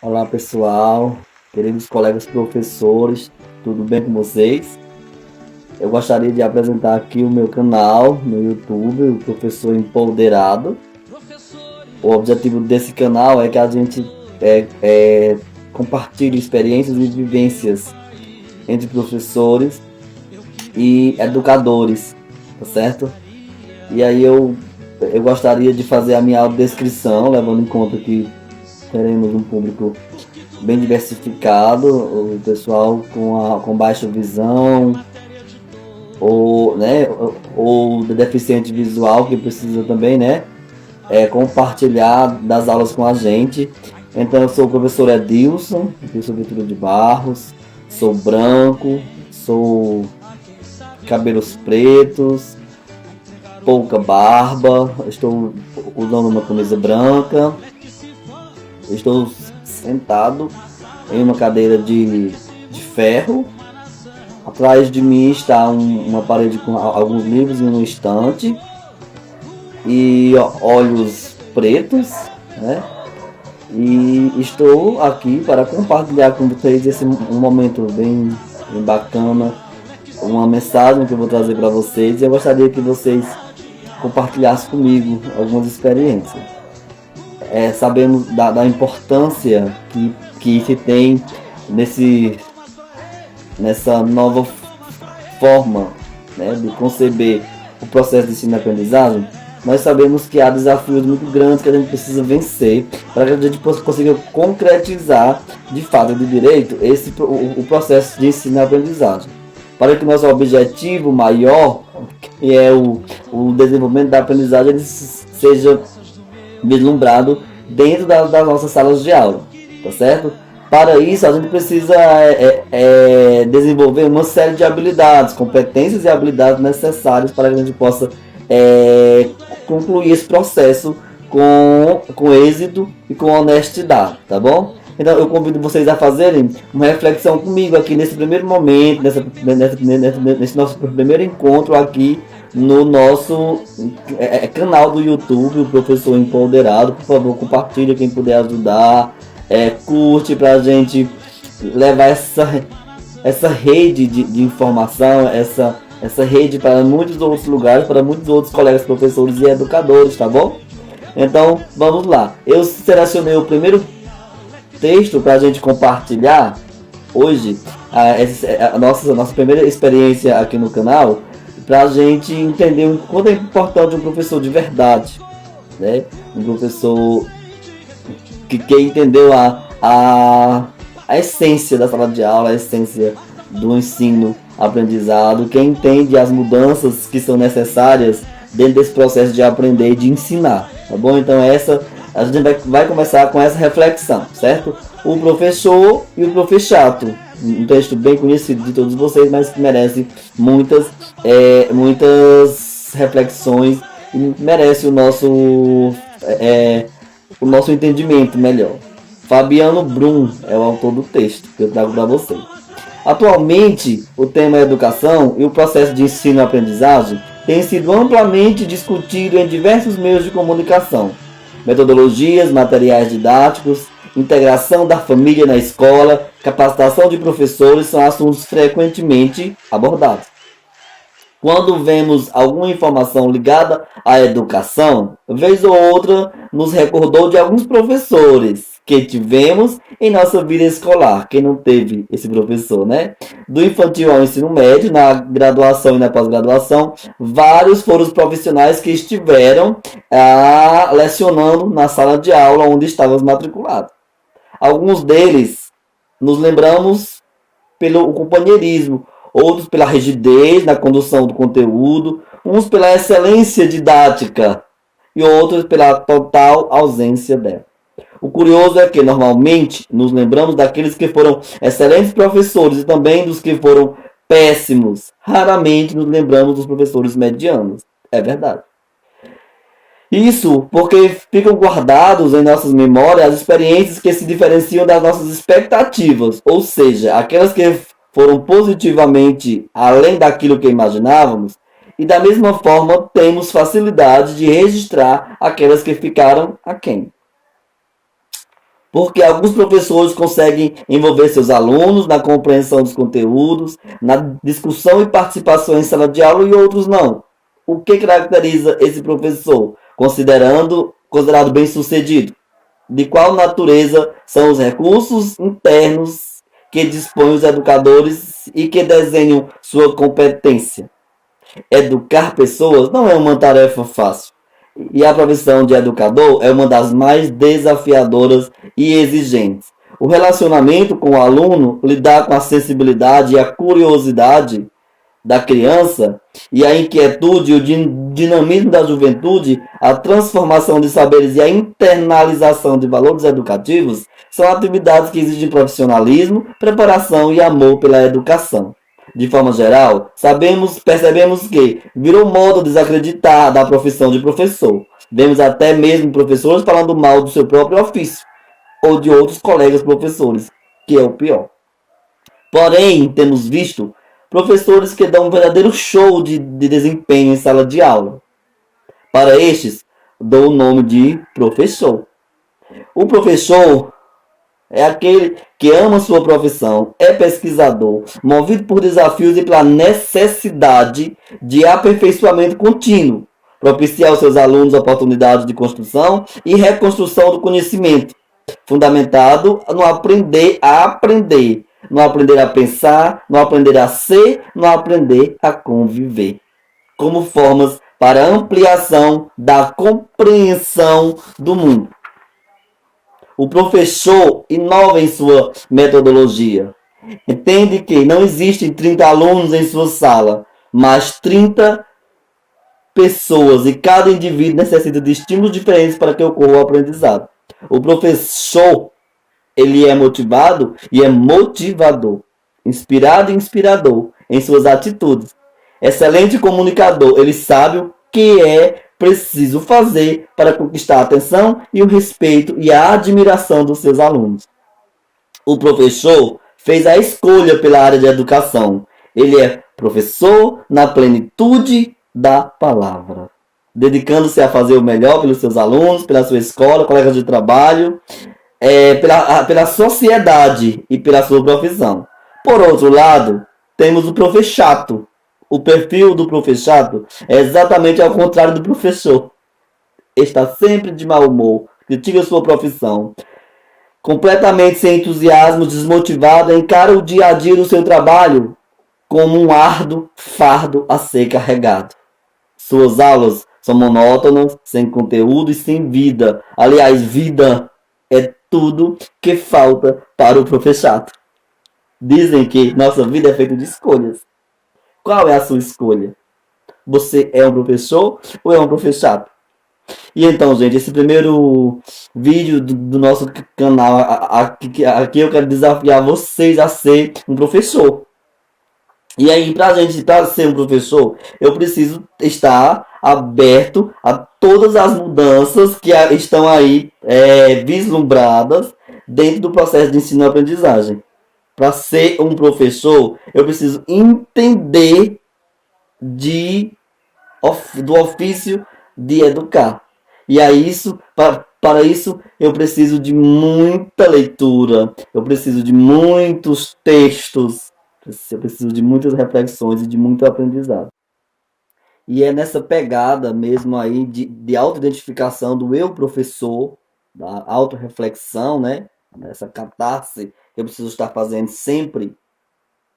Olá pessoal, queridos colegas professores, tudo bem com vocês? Eu gostaria de apresentar aqui o meu canal no YouTube, o Professor Empoderado. O objetivo desse canal é que a gente compartilhe experiências e vivências entre professores e educadores, tá certo? E aí eu gostaria de fazer a minha audiodescrição, levando em conta que teremos um público bem diversificado, o pessoal com baixa visão, ou deficiente visual que precisa também, né, compartilhar das aulas com a gente. Então eu sou o professor Edilson, professor Vitor de Barros, sou branco, sou cabelos pretos, pouca barba, estou usando uma camisa branca, estou sentado em uma cadeira de ferro. Atrás de mim está uma parede com alguns livros em um estante e olhos pretos, né? E estou aqui para compartilhar com vocês um momento bem bacana, uma mensagem que eu vou trazer para vocês, e eu gostaria que vocês compartilhassem comigo algumas experiências. Sabemos da importância que se tem nessa nova forma, né, de conceber o processo de ensino e aprendizagem. Nós sabemos que há desafios muito grandes que a gente precisa vencer para que a gente consiga concretizar de fato de direito o processo de ensino e aprendizagem. Para que nosso objetivo maior, que é o desenvolvimento da aprendizagem, ele seja vislumbrado dentro das nossas salas de aula, tá certo? Para isso, a gente precisa desenvolver uma série de habilidades, competências e habilidades necessárias para que a gente possa concluir esse processo com êxito e com honestidade, tá bom? Então eu convido vocês a fazerem uma reflexão comigo aqui nesse primeiro momento, nesse nosso primeiro encontro aqui no nosso canal do YouTube, o Professor Empoderado. Por favor, compartilhe quem puder ajudar, curte pra gente levar essa rede de informação, essa rede para muitos outros lugares, para muitos outros colegas professores e educadores, tá bom? Então, vamos lá. Eu selecionei o primeiro texto para a gente compartilhar hoje, a nossa primeira experiência aqui no canal, para a gente entender o quanto é importante um professor de verdade, né? Um professor que entendeu a essência da sala de aula, a essência do ensino, aprendizado, que entende as mudanças que são necessárias dentro desse processo de aprender e de ensinar, tá bom? Então a gente vai começar com essa reflexão, certo? O professor e o professato, um texto bem conhecido de todos vocês, mas que merece muitas reflexões e merece o nosso entendimento melhor. Fabiano Brum é o autor do texto que eu trago para vocês. Atualmente, o tema educação e o processo de ensino e aprendizagem tem sido amplamente discutido em diversos meios de comunicação. Metodologias, materiais didáticos, integração da família na escola, capacitação de professores são assuntos frequentemente abordados. Quando vemos alguma informação ligada à educação, vez ou outra nos recordou de alguns professores que tivemos em nossa vida escolar. Quem não teve esse professor, né? Do infantil ao ensino médio, na graduação e na pós-graduação, vários foram os profissionais que estiveram lecionando na sala de aula onde estávamos matriculados. Alguns deles nos lembramos pelo companheirismo, outros pela rigidez na condução do conteúdo, uns pela excelência didática e outros pela total ausência dela. O curioso é que, normalmente, nos lembramos daqueles que foram excelentes professores e também dos que foram péssimos. Raramente nos lembramos dos professores medianos. É verdade. Isso porque ficam guardados em nossas memórias as experiências que se diferenciam das nossas expectativas, ou seja, aquelas que foram positivamente além daquilo que imaginávamos, e da mesma forma temos facilidade de registrar aquelas que ficaram aquém. Porque alguns professores conseguem envolver seus alunos na compreensão dos conteúdos, na discussão e participação em sala de aula e outros não. O que caracteriza esse professor, considerado bem-sucedido? De qual natureza são os recursos internos que dispõem os educadores e que desenham sua competência? Educar pessoas não é uma tarefa fácil. E a profissão de educador é uma das mais desafiadoras e exigentes. O relacionamento com o aluno, lidar com a sensibilidade e a curiosidade da criança e a inquietude e o dinamismo da juventude, a transformação de saberes e a internalização de valores educativos são atividades que exigem profissionalismo, preparação e amor pela educação. De forma geral, percebemos que virou moda desacreditar da profissão de professor. Vemos até mesmo professores falando mal do seu próprio ofício ou de outros colegas professores, que é o pior. Porém, temos visto professores que dão um verdadeiro show de desempenho em sala de aula. Para estes, dou o nome de professor. O professor é aquele que ama sua profissão, é pesquisador, movido por desafios e pela necessidade de aperfeiçoamento contínuo, propiciar aos seus alunos oportunidades de construção e reconstrução do conhecimento, fundamentado no aprender a aprender, no aprender a pensar, no aprender a ser, no aprender a conviver, como formas para ampliação da compreensão do mundo. O professor inova em sua metodologia. Entende que não existem 30 alunos em sua sala, mas 30 pessoas e cada indivíduo necessita de estímulos diferentes para que ocorra o aprendizado. O professor, ele é motivado e é motivador, inspirado e inspirador em suas atitudes. Excelente comunicador, ele sabe o que é preciso fazer para conquistar a atenção e o respeito e a admiração dos seus alunos. O professor fez a escolha pela área de educação. Ele é professor na plenitude da palavra, dedicando-se a fazer o melhor pelos seus alunos, pela sua escola, colegas de trabalho, pela sociedade e pela sua profissão. Por outro lado, temos o professor chato. O perfil do professor chato é exatamente ao contrário do professor. Está sempre de mau humor, critica sua profissão, completamente sem entusiasmo, desmotivado, encara o dia a dia do seu trabalho como um árduo fardo a ser carregado. Suas aulas são monótonas, sem conteúdo e sem vida. Aliás, vida é tudo que falta para o professor chato. Dizem que nossa vida é feita de escolhas. Qual é a sua escolha? Você é um professor ou é um professor chato? E então, gente, esse primeiro vídeo do nosso canal, aqui eu quero desafiar vocês a ser um professor. E aí, para ser um professor, eu preciso estar aberto a todas as mudanças que estão aí vislumbradas dentro do processo de ensino e aprendizagem. Para ser um professor, eu preciso entender do ofício de educar. E aí, para isso, eu preciso de muita leitura, eu preciso de muitos textos, eu preciso de muitas reflexões e de muito aprendizado. E é nessa pegada mesmo aí de autoidentificação do eu professor, da autorreflexão, né? Essa catarse que eu preciso estar fazendo sempre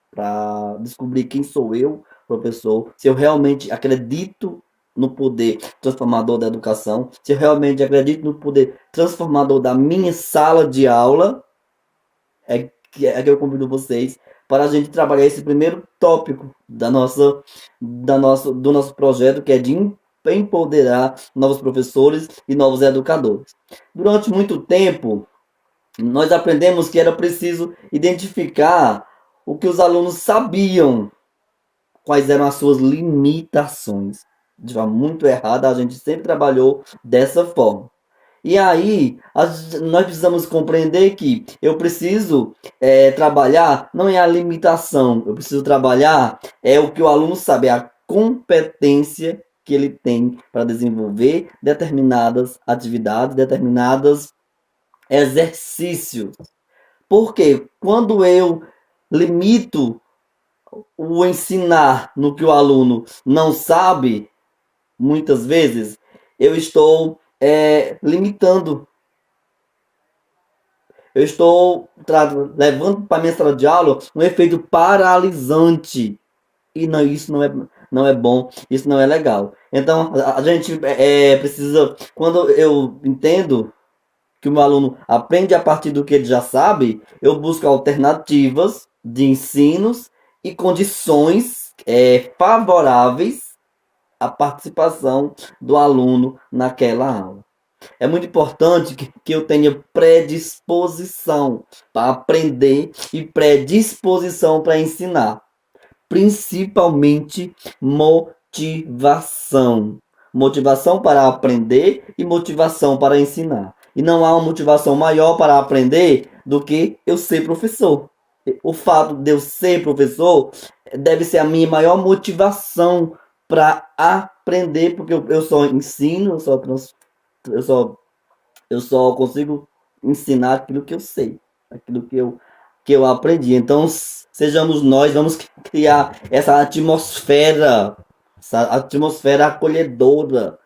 para descobrir quem sou eu, professor, se eu realmente acredito no poder transformador da educação, se eu realmente acredito no poder transformador da minha sala de aula, é que eu convido vocês para a gente trabalhar esse primeiro tópico do nosso projeto, que é de empoderar novos professores e novos educadores. Durante muito tempo, nós aprendemos que era preciso identificar o que os alunos sabiam, quais eram as suas limitações. De forma muito errada, a gente sempre trabalhou dessa forma. E aí, nós precisamos compreender que eu preciso trabalhar, não é a limitação, eu preciso trabalhar o que o aluno sabe, é a competência que ele tem para desenvolver determinadas atividades, determinadas exercícios. Porque quando eu limito o ensinar no que o aluno não sabe, muitas vezes, eu estou limitando. Eu estou levando para a minha sala de aula um efeito paralisante. E não, isso não é bom, isso não é legal. Então, a gente precisa, quando eu entendo que o meu aluno aprende a partir do que ele já sabe, eu busco alternativas de ensinos e condições favoráveis à participação do aluno naquela aula. É muito importante que eu tenha predisposição para aprender e predisposição para ensinar. Principalmente motivação. Motivação para aprender e motivação para ensinar. E não há uma motivação maior para aprender do que eu ser professor. O fato de eu ser professor deve ser a minha maior motivação para aprender, porque eu só ensino, eu só, eu só consigo ensinar aquilo que eu sei, aquilo que eu aprendi. Então, sejamos nós, vamos criar essa atmosfera acolhedora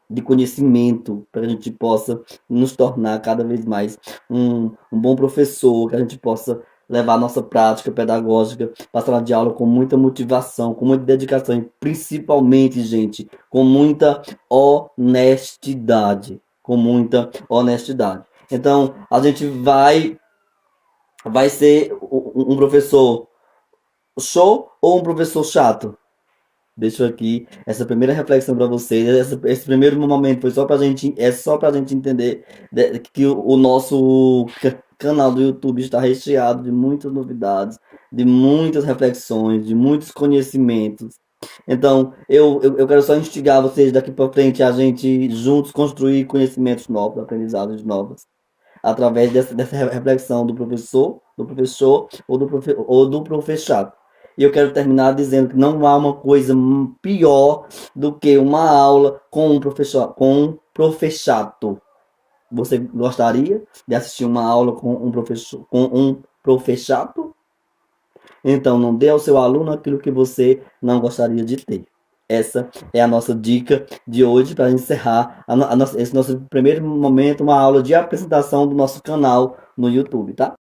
de conhecimento, para que a gente possa nos tornar cada vez mais um bom professor, que a gente possa levar a nossa prática pedagógica para a sala de aula com muita motivação, com muita dedicação e principalmente, gente, com muita honestidade, com muita honestidade. Então, a gente vai ser um professor show ou um professor chato? Deixo aqui essa primeira reflexão para vocês. Esse primeiro momento foi só para gente, só para gente entender que o nosso canal do YouTube está recheado de muitas novidades, de muitas reflexões, de muitos conhecimentos. Então, eu quero só instigar vocês daqui para frente a gente juntos construir conhecimentos novos, aprendizados novos através dessa reflexão do professor ou do professor. E eu quero terminar dizendo que não há uma coisa pior do que uma aula com um professato. Você gostaria de assistir uma aula com um professato? Então, não dê ao seu aluno aquilo que você não gostaria de ter. Essa é a nossa dica de hoje para encerrar esse nosso primeiro momento, uma aula de apresentação do nosso canal no YouTube, tá?